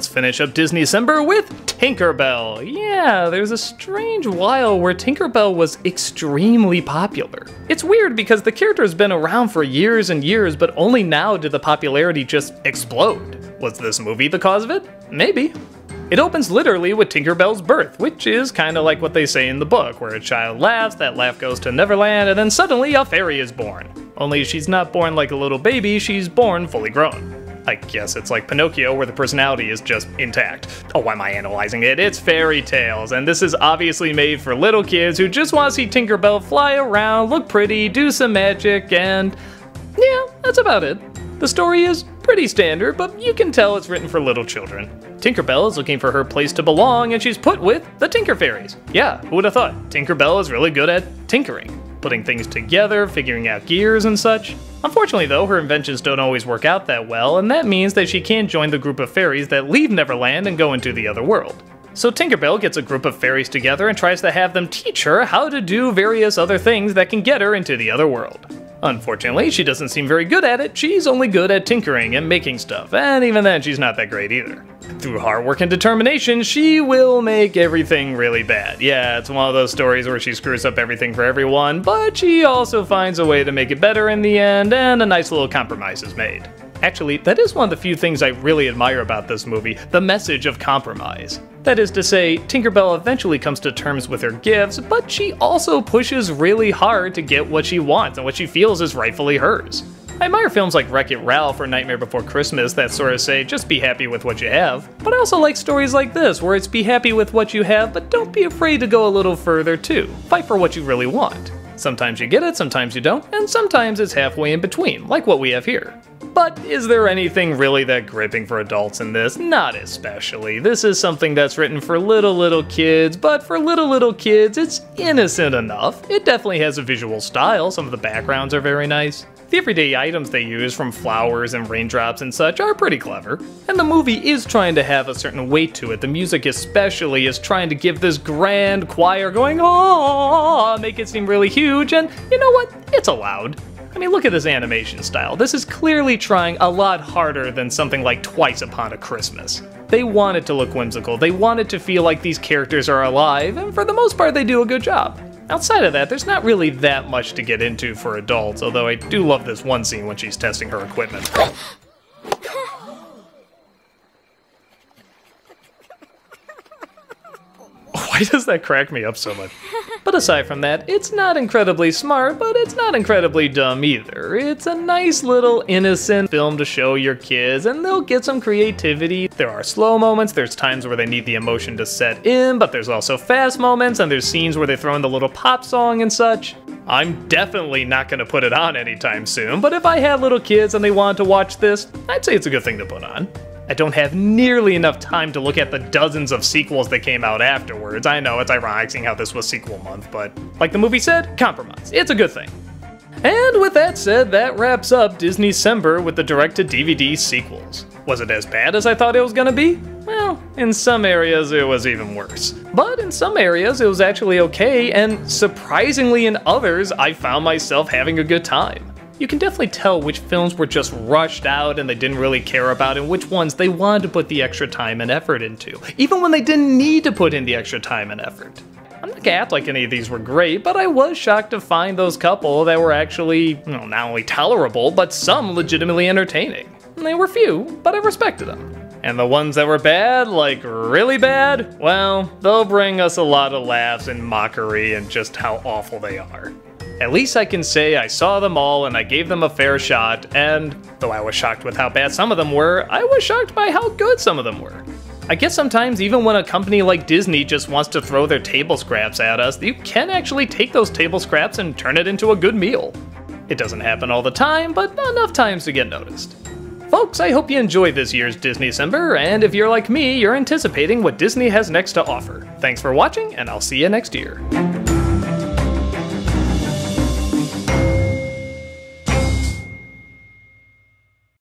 let's finish up Disneycember with Tinkerbell. Yeah, there's a strange while where Tinkerbell was extremely popular. It's weird because the character has been around for years and years, but only now did the popularity just explode. Was this movie the cause of it? Maybe. It opens literally with Tinkerbell's birth, which is kinda like what they say in the book, where a child laughs, that laugh goes to Neverland, and then suddenly a fairy is born. Only she's not born like a little baby, she's born fully grown. I guess it's like Pinocchio, where the personality is just intact. Oh, why am I analyzing it? It's fairy tales, and this is obviously made for little kids who just want to see Tinkerbell fly around, look pretty, do some magic, and yeah, that's about it. The story is pretty standard, but you can tell it's written for little children. Tinkerbell is looking for her place to belong, and she's put with the Tinker Fairies. Yeah, who would have thought? Tinkerbell is really good at tinkering, putting things together, figuring out gears and such. Unfortunately though, her inventions don't always work out that well, and that means that she can't join the group of fairies that leave Neverland and go into the other world. So Tinkerbell gets a group of fairies together and tries to have them teach her how to do various other things that can get her into the other world. Unfortunately, she doesn't seem very good at it. She's only good at tinkering and making stuff, and even then she's not that great either. Through hard work and determination, she will make everything really bad. Yeah, it's one of those stories where she screws up everything for everyone, but she also finds a way to make it better in the end, and a nice little compromise is made. Actually, that is one of the few things I really admire about this movie, the message of compromise. That is to say, Tinkerbell eventually comes to terms with her gifts, but she also pushes really hard to get what she wants and what she feels is rightfully hers. I admire films like Wreck-It Ralph or Nightmare Before Christmas that sort of say, just be happy with what you have. But I also like stories like this, where it's be happy with what you have, but don't be afraid to go a little further too. Fight for what you really want. Sometimes you get it, sometimes you don't, and sometimes it's halfway in between, like what we have here. But is there anything really that gripping for adults in this? Not especially. This is something that's written for little kids, but for little kids, it's innocent enough. It definitely has a visual style, some of the backgrounds are very nice. The everyday items they use, from flowers and raindrops and such, are pretty clever. And the movie is trying to have a certain weight to it. The music especially is trying to give this grand choir going, oh, make it seem really huge, and you know what? It's allowed. I mean, look at this animation style. This is clearly trying a lot harder than something like Twice Upon a Christmas. They want it to look whimsical, they want it to feel like these characters are alive, and for the most part they do a good job. Outside of that, there's not really that much to get into for adults, although I do love this one scene when she's testing her equipment. Why does that crack me up so much? But aside from that, it's not incredibly smart, but it's not incredibly dumb either. It's a nice little innocent film to show your kids, and they'll get some creativity. There are slow moments, there's times where they need the emotion to set in, but there's also fast moments, and there's scenes where they throw in the little pop song and such. I'm definitely not gonna put it on anytime soon, but if I had little kids and they wanted to watch this, I'd say it's a good thing to put on. I don't have nearly enough time to look at the dozens of sequels that came out afterwards. I know, it's ironic seeing how this was sequel month, but like the movie said, compromise. It's a good thing. And with that said, that wraps up Disneycember with the direct-to-DVD sequels. Was it as bad as I thought it was gonna be? Well, in some areas it was even worse. But in some areas it was actually okay, and surprisingly in others, I found myself having a good time. You can definitely tell which films were just rushed out and they didn't really care about, and which ones they wanted to put the extra time and effort into, even when they didn't need to put in the extra time and effort. I'm not gonna act like any of these were great, but I was shocked to find those couple that were actually, not only tolerable, but some legitimately entertaining. And they were few, but I respected them. And the ones that were bad, like really bad, well, they'll bring us a lot of laughs and mockery and just how awful they are. At least I can say I saw them all and I gave them a fair shot, and though I was shocked with how bad some of them were, I was shocked by how good some of them were. I guess sometimes even when a company like Disney just wants to throw their table scraps at us, you can actually take those table scraps and turn it into a good meal. It doesn't happen all the time, but enough times to get noticed. Folks, I hope you enjoyed this year's Disneycember, and if you're like me, you're anticipating what Disney has next to offer. Thanks for watching, and I'll see you next year.